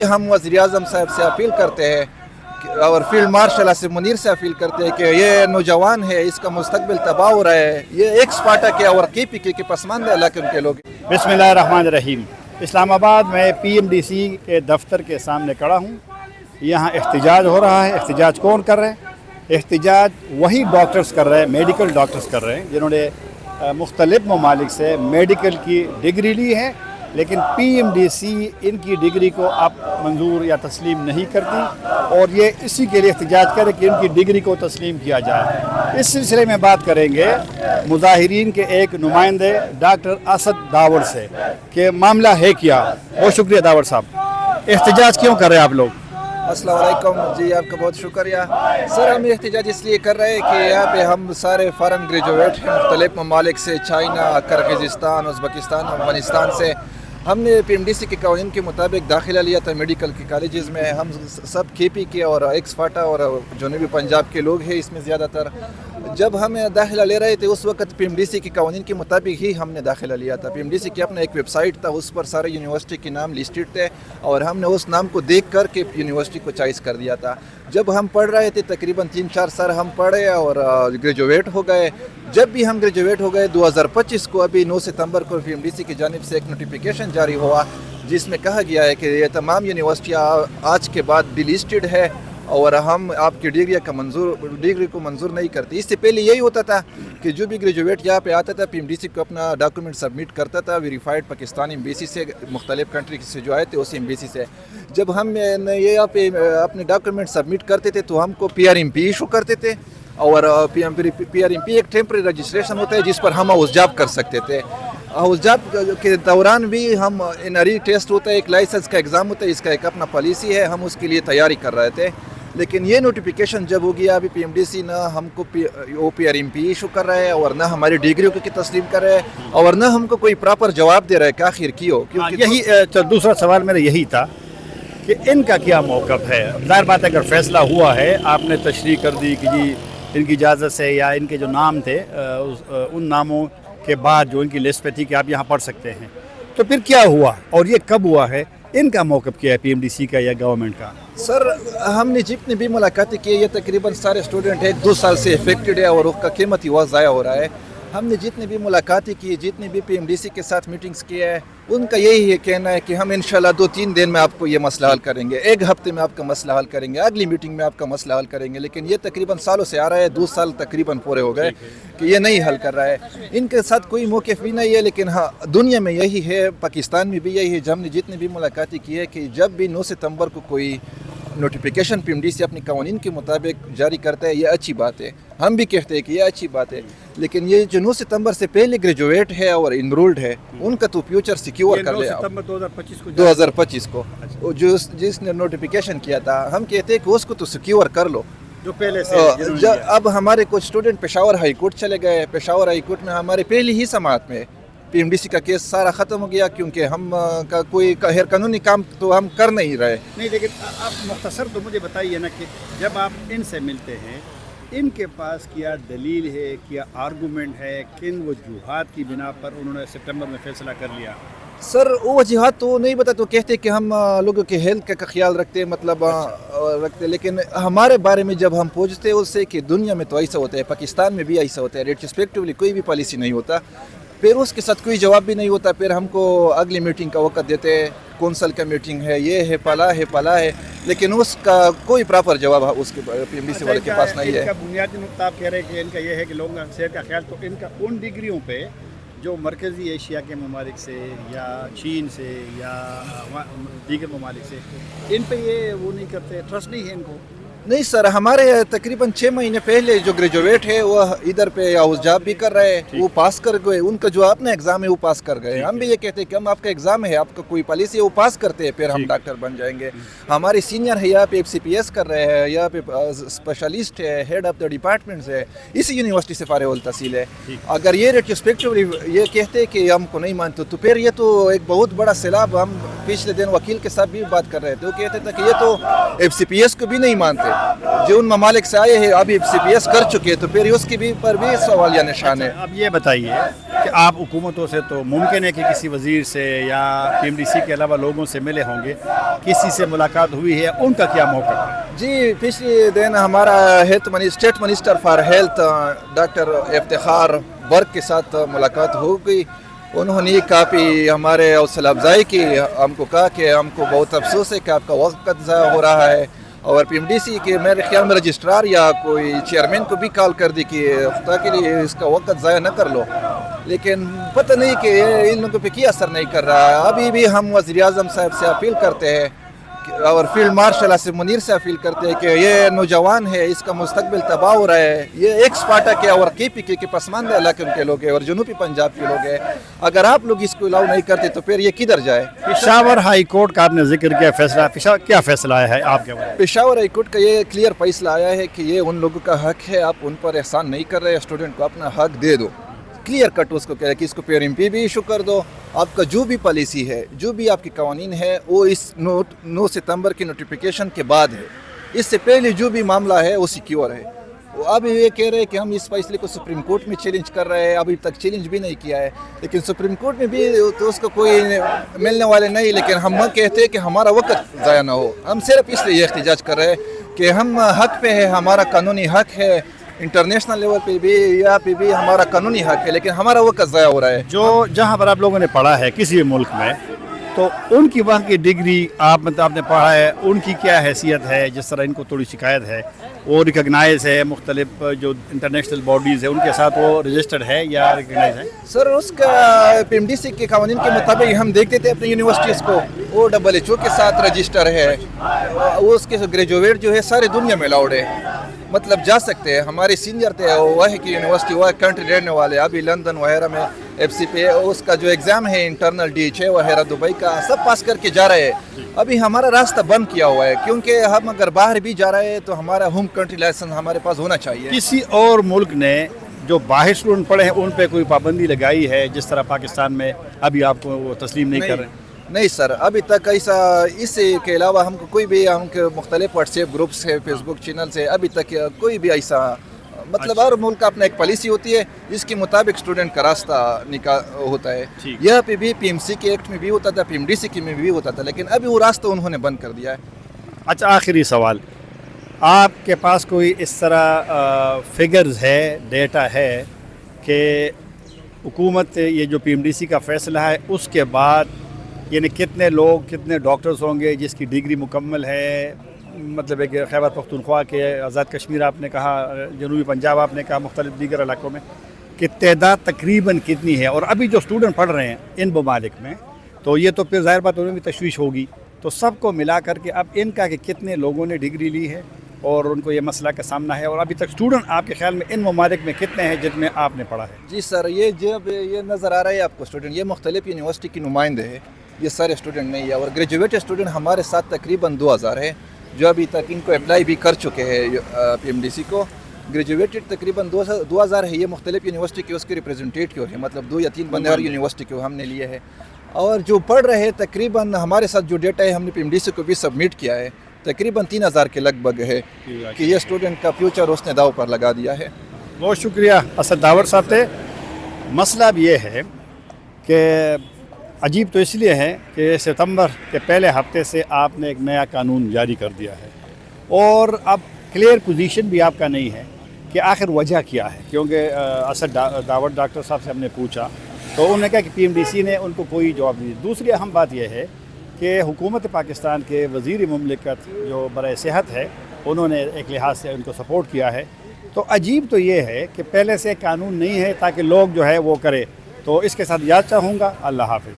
ہم وزیر اعظم صاحب سے اپیل کرتے ہیں اور فیلڈ مارشل آصف منیر سے اپیل کرتے ہیں کہ یہ نوجوان ہے، اس کا مستقبل تباہ ہو رہا ہے، یہ ایکس پارٹا کے اور کے پی کے پسماندہ علاقے کے لوگ. بسم اللہ الرحمن الرحیم. اسلام آباد میں پی ایم ڈی سی کے دفتر کے سامنے کھڑا ہوں. یہاں احتجاج ہو رہا ہے. احتجاج کون کر رہے ہیں؟ احتجاج وہی ڈاکٹرز کر رہے ہیں، میڈیکل ڈاکٹرز کر رہے ہیں جنہوں نے مختلف ممالک سے میڈیکل کی ڈگری لی ہے، لیکن پی ایم ڈی سی ان کی ڈگری کو اب منظور یا تسلیم نہیں کرتی، اور یہ اسی کے لیے احتجاج کرے کہ ان کی ڈگری کو تسلیم کیا جائے. اس سلسلے میں بات کریں گے مظاہرین کے ایک نمائندے ڈاکٹر اسد داوڑ سے کہ معاملہ ہے کیا. بہت شکریہ داوڑ صاحب. احتجاج کیوں کر رہے ہیں آپ لوگ؟ السلام علیکم. جی آپ کا بہت شکریہ سر. ہم احتجاج اس لیے کر رہے ہیں کہ یہاں پہ ہم سارے فارن گریجویٹ ہیں مختلف ممالک سے، چائنا، کرغزستان، ازبکستان، افغانستان سے. ہم نے پی ایم ڈی سی کے قوانین کے مطابق داخلہ لیا تھا میڈیکل کے کالجز میں. ہم سب کے پی کے اور ایکس فاٹا اور جنوبی پنجاب کے لوگ ہیں اس میں زیادہ تر. جب ہم داخلہ لے رہے تھے اس وقت پی ایم ڈی سی کے قوانین کے مطابق ہی ہم نے داخلہ لیا تھا. پی ایم ڈی سی کی اپنا ایک ویب سائٹ تھا، اس پر سارے یونیورسٹی کے نام لسٹڈ تھے اور ہم نے اس نام کو دیکھ کر کے یونیورسٹی کو چوائس کر دیا تھا. جب ہم پڑھ رہے تھے تقریباً 3-4 سال ہم پڑھے اور گریجویٹ ہو گئے. جب بھی ہم گریجویٹ ہو گئے 2025 کو، ابھی 9 ستمبر کو پی ایم ڈی سی کی جانب سے ایک نوٹیفیکیشن جاری ہوا جس میں کہا گیا ہے کہ یہ تمام یونیورسٹیاں آج کے بعد ڈی لسٹڈ ہے اور ہم آپ کی ڈگری کو منظور نہیں کرتے. اس سے پہلے یہی ہوتا تھا کہ جو بھی گریجویٹ یہاں پہ آتا تھا پی ایم ڈی سی کو اپنا ڈاکومنٹ سبمٹ کرتا تھا ویریفائڈ پاکستانی ایمبیسی سے، مختلف کنٹری سے جو آئے تھے اسی ایمبیسی سے. جب ہم یہاں پہ اپنے ڈاکومنٹ سبمٹ کرتے تھے تو ہم کو P R M P issue کرتے تھے، اور پی آر ایم پی ایک ٹیمپرری رجسٹریشن ہوتا ہے جس پر ہم ہاؤس جاب کر سکتے تھے. ہاؤس جاب کے دوران بھی ہم انری ٹیسٹ ہوتا ہے، ایک لائسنس کا ایگزام ہوتا ہے، اس کا ایک اپنا پالیسی ہے، ہم اس کے لیے تیاری کر رہے تھے. لیکن یہ نوٹیفیکیشن جب ہو گیا ابھی پی ایم ڈی سی نہ ہم کو P R M P issue کر رہے ہیں اور نہ ہماری ڈگریوں کی تسلیم کر رہے ہیں اور نہ ہم کو کوئی پراپر جواب دے رہے ہیں کہ آخر کیوں. یہی دوسرا سوال میرا یہی تھا کہ ان کا کیا موقف ہے. ظاہر بات ہے اگر فیصلہ ہوا ہے، آپ نے تشریح کر دی کہ جی ان کی اجازت سے یا ان کے جو نام تھے ان ناموں کے بعد جو ان کی لسٹ پہ تھی کہ آپ یہاں پڑھ سکتے ہیں، تو پھر کیا ہوا اور یہ کب ہوا ہے؟ ان کا موقف کیا ہے پی ایم ڈی سی کا یا گورنمنٹ کا؟ سر ہم نے جتنی بھی ملاقاتیں کی، یہ تقریباً سارے اسٹوڈنٹ 1-2 سال سے افیکٹڈ ہے اور اس کا قیمتی وقت ضائع ہو رہا ہے. ہم نے جتنی بھی ملاقاتیں کی، جتنی بھی پی ایم ڈی سی کے ساتھ میٹنگز کی ہے، ان کا یہی ہے کہنا ہے کہ ہم انشاءاللہ 2-3 دن میں آپ کو یہ مسئلہ حل کریں گے، 1 ہفتے میں آپ کا مسئلہ حل کریں گے، اگلی میٹنگ میں آپ کا مسئلہ حل کریں گے. لیکن یہ تقریباً سالوں سے آ رہا ہے، 2 سال تقریباً پورے ہو گئے کہ یہ نہیں حل کر رہا ہے. ان کے ساتھ کوئی موقف بھی نہیں ہے، لیکن ہاں دنیا میں یہی ہے، پاکستان میں بھی یہی ہے. ہم نے جتنی بھی ملاقاتیں کی ہے کہ جب بھی 9 ستمبر کو کوئی notification P M D C اپنی قوانین کے مطابق جاری کرتا ہے، یہ اچھی بات ہے، ہم بھی کہتے ہیں کہ یہ اچھی بات ہے. لیکن یہ جو 9 ستمبر سے پہلے گریجویٹ ہے اور انرولڈ ہے ان کا تو فیوچر سیکیور کر لے. 9 ستمبر 2025 کو جس نے نوٹیفیکیشن کیا تھا، ہم کہتے ہیں کہ اس کو تو سیکیور کر لو جو پہلے سے. اب ہمارے کچھ اسٹوڈنٹ پشاور ہائی کورٹ چلے گئے. پشاور ہائی کورٹ میں ہمارے پہلی ہی سماعت میں پی ایم ڈی سی کا کیس سارا ختم ہو گیا، کیونکہ ہم کا کوئی غیر قانونی کام تو ہم کر نہیں رہے. نہیں، لیکن آپ مختصر تو مجھے بتائیے نا کہ جب آپ ان سے ملتے ہیں، ان کے پاس کیا دلیل ہے، کیا آرگومنٹ ہے، کن وجوہات کی بنا پر انہوں نے سپٹمبر میں فیصلہ کر لیا؟ سر وہ وجوہات تو نہیں بتا، تو کہتے کہ ہم لوگوں کے ہیلتھ کا خیال رکھتے ہیں، مطلب رکھتے. لیکن ہمارے بارے میں جب ہم پوچھتے اس سے کہ دنیا میں تو ایسا ہوتا ہے، پاکستان میں بھی ایسا ہوتا ہے، ریٹروسپیکٹیولی کوئی بھی پالیسی نہیں ہوتا. پھر اس کے ساتھ کوئی جواب بھی نہیں ہوتا. پھر ہم کو اگلی میٹنگ کا وقت دیتے ہیں، کونسل کا میٹنگ ہے، یہ ہے پلا ہے، لیکن اس کا کوئی پراپر جواب اس کے پی ایم ڈی سی والے کے پاس نہیں ہے. ان کا بنیادی نقطہ آپ کہہ رہے ہیں کہ ان کا یہ ہے کہ لوگوں کا صحت کا خیال، تو ان کا ان ڈگریوں پہ جو مرکزی ایشیا کے ممالک سے یا چین سے یا دیگر ممالک سے، ان پہ یہ وہ نہیں کرتے، ٹرسٹ نہیں ہے ان کو؟ نہیں سر، ہمارے تقریباً 6 مہینے پہلے جو گریجویٹ ہے وہ ادھر پہ ہاؤس جاب بھی کر رہے ہیں، وہ پاس کر گئے. ان کا جو اپنا ایگزام ہے وہ پاس کر گئے. ہم بھی یہ کہتے ہیں کہ ہم آپ کا ایگزام ہے، آپ کا کوئی پالیسی ہے وہ پاس کرتے ہیں، پھر ہم ڈاکٹر بن جائیں گے. ہمارے سینئر ہے یہاں پہ ایف سی پی ایس کر رہے ہیں، یہاں پہ اسپیشلسٹ ہے، ہیڈ آف دا ڈپارٹمنٹس ہے، اسی یونیورسٹی سے فارغ التحصیل ہے. اگر یہ ریٹروسپیکٹیولی یہ کہتے ہیں کہ ہم کو نہیں مانتے تو پھر یہ تو ایک بہت بڑا سیلاب. ہم پچھلے دن وکیل کے ساتھ بھی بات کر رہے تھے، وہ کہتے تھے کہ یہ تو ایف سی پی ایس کو بھی نہیں مانتے. ہے جو ان ممالک سے آئے ہیں ابھی CPS کر چکے تو پھر اس کی بھی پر بھی سوالیہ نشان ہے. اب یہ بتائیے کہ آپ حکومتوں سے تو ممکن ہے کہ کسی وزیر سے یا PMDC کے علاوہ لوگوں سے ملے ہوں گے, کسی سے ملاقات ہوئی ہے, ان کا کیا موقع ہے؟ جی پچھلے دن ہمارا state minister for health doctor Iftikhar برق کے ساتھ ملاقات ہو گئی. انہوں نے کافی ہمارے حوصلہ افزائی کی, ہم کو کہا کہ ہم کو بہت افسوس ہے کہ آپ کا وقت ضائع ہو رہا ہے, اور PMDC کے میرے خیال میں رجسٹرار یا کوئی چیئرمین کو بھی کال کر دی کہ خدا کے لیے اس کا وقت ضائع نہ کر لو, لیکن پتہ نہیں کہ ان لوگوں پہ کیا اثر نہیں کر رہا ہے. ابھی بھی ہم وزیر اعظم صاحب سے اپیل کرتے ہیں اور فیلڈ مارشل آصف منیر سے اپیل کرتے ہیں کہ یہ نوجوان ہے, اس کا مستقبل تباہ ہو رہا ہے, یہ ایکس پارٹا کے اور KPK کے پسماندہ علاقے کے لوگ ہیں اور جنوبی پنجاب کے لوگ ہیں. اگر آپ لوگ اس کو الاؤ نہیں کرتے تو پھر یہ کدھر جائے. پشاور ہائی کورٹ کا آپ نے ذکر کیا فیصلہ, پشاور کیا فیصلہ آیا ہے آپ کے بارے میں؟ پشاور ہائی کورٹ کا یہ کلیئر فیصلہ آیا ہے کہ یہ ان لوگوں کا حق ہے, آپ ان پر احسان نہیں کر رہے, اسٹوڈنٹ کو اپنا حق دے دو. کلیئر کٹ اس کو کہہ رہے کہ اس کو PRMP بھی ایشو کر دو. آپ کا جو بھی پالیسی ہے, جو بھی آپ کی قوانین ہے, وہ اس 9 ستمبر کی نوٹیفیکیشن کے بعد ہے. اس سے پہلے جو بھی معاملہ ہے وہ سیکیور ہے. اب یہ کہہ رہے ہیں کہ ہم اس فیصلے کو سپریم کورٹ میں چیلنج کر رہے ہیں, ابھی تک چیلنج بھی نہیں کیا ہے, لیکن سپریم کورٹ میں بھی تو اس کو کوئی ملنے والے نہیں. لیکن ہم کہتے ہیں کہ ہمارا وقت ضائع نہ ہو. ہم صرف اس لیے یہ احتجاج کر رہے ہیں کہ ہم حق پہ ہے, ہمارا قانونی حق ہے, انٹرنیشنل لیول پہ بھی یہاں پہ بھی ہمارا قانونی حق ہے, لیکن ہمارا وقت ضائع ہو رہا ہے. جو جہاں پر آپ لوگوں نے پڑھا ہے کسی بھی ملک میں, تو ان کی وہاں کی ڈگری آپ نے پڑھا ہے, ان کی کیا حیثیت ہے؟ جس طرح ان کو تھوڑی شکایت ہے, وہ ریکگنائز ہے, مختلف جو انٹرنیشنل باڈیز ہیں ان کے ساتھ وہ رجسٹرڈ ہے یا ریکگنائز ہے؟ سر اس کا PMDC کے قوانین کے مطابق ہم دیکھتے تھے اپنی یونیورسٹیز کو, وہ WHO کے ساتھ رجسٹر ہے, وہ اس کے گریجویٹ جو ہے سارے دنیا میں الاؤڈ ہے, مطلب جا سکتے ہیں. ہمارے سینئر تھے وہ ہے کہ یونیورسٹی وہ کنٹری رہنے والے, ابھی لندن وغیرہ میں FC پہ اس کا جو ایگزام ہے انٹرنل DHA وغیرہ دبئی کا سب پاس کر کے جا رہے ہیں. ابھی ہمارا راستہ بند کیا ہوا ہے کیونکہ ہم اگر باہر بھی جا رہے ہیں تو ہمارا ہوم کنٹری لائسنس ہمارے پاس ہونا چاہیے. کسی اور ملک نے جو باہر اسٹوڈنٹ پڑھے ہیں ان پہ کوئی پابندی لگائی ہے جس طرح پاکستان میں ابھی آپ کو وہ تسلیم نہیں کر رہے ہیں؟ نہیں سر, ابھی تک ایسا اس کے علاوہ ہم کو کوئی بھی, ہم کے مختلف واٹس ایپ گروپس ہے, فیس بک چینل سے, ابھی تک کوئی بھی ایسا, مطلب ہر ملک کا اپنا ایک پالیسی ہوتی ہے اس کے مطابق اسٹوڈنٹ کا راستہ ہوتا ہے. یہاں پہ بھی PMC کے ایکٹ میں بھی ہوتا تھا, PMDC کے میں بھی ہوتا تھا, لیکن ابھی وہ راستہ انہوں نے بند کر دیا ہے. اچھا آخری سوال, آپ کے پاس کوئی اس طرح فگرز ہے, ڈیٹا ہے کہ حکومت یہ جو PMDC کا فیصلہ ہے اس کے بعد یعنی کتنے لوگ, کتنے ڈاکٹرز ہوں گے جس کی ڈگری مکمل ہے, مطلب ایک خیبر پختونخوا کے, آزاد کشمیر آپ نے کہا, جنوبی پنجاب آپ نے کہا, مختلف دیگر علاقوں میں, کہ تعداد تقریباً کتنی ہے؟ اور ابھی جو اسٹوڈنٹ پڑھ رہے ہیں ان ممالک میں تو یہ تو پھر ظاہر بات انہیں بھی تشویش ہوگی, تو سب کو ملا کر کے اب ان کا کہ کتنے لوگوں نے ڈگری لی ہے اور ان کو یہ مسئلہ کا سامنا ہے, اور ابھی تک اسٹوڈنٹ آپ کے خیال میں ان ممالک میں کتنے ہیں جن میں آپ نے پڑھا ہے؟ جی سر, یہ جب یہ نظر آ رہا ہے آپ کو اسٹوڈنٹ, یہ مختلف یونیورسٹی کی نمائندے ہیں, یہ سارے اسٹوڈنٹ نہیں ہے, اور گریجویٹ اسٹوڈنٹ ہمارے ساتھ تقریباً 2000 ہے جو ابھی تک ان کو اپلائی بھی کر چکے ہیں PMDC کو. گریجویٹڈ تقریباً 2000 ہے, یہ مختلف یونیورسٹی کے اس کے ریپرزنٹیٹیو ہے, مطلب 2 یا 3 بندے ہر یونیورسٹی کے ہم نے لیے ہیں. اور جو پڑھ رہے ہیں تقریباً ہمارے ساتھ جو ڈیٹا ہے ہم نے PMDC کو بھی سبمٹ کیا ہے, تقریباً 3000 کے لگ بھگ ہے کہ یہ اسٹوڈنٹ کا فیوچر اس نے داؤ پر لگا دیا ہے. بہت شکریہ اسد داور صاحب تھے. مسئلہ اب یہ ہے کہ عجیب تو اس لیے ہے کہ ستمبر کے پہلے ہفتے سے آپ نے ایک نیا قانون جاری کر دیا ہے, اور اب کلیئر پوزیشن بھی آپ کا نہیں ہے کہ آخر وجہ کیا ہے, کیونکہ اسد داور ڈاکٹر صاحب سے ہم نے پوچھا تو انہوں نے کہا کہ PMDC نے ان کو کوئی جواب نہیں. دوسری اہم بات یہ ہے کہ حکومت پاکستان کے وزیر مملکت جو برائے صحت ہے انہوں نے ایک لحاظ سے ان کو سپورٹ کیا ہے. تو عجیب تو یہ ہے کہ پہلے سے قانون نہیں ہے تاکہ لوگ جو ہے وہ کرے. تو اس کے ساتھ یاد چاہوں گا. اللہ حافظ.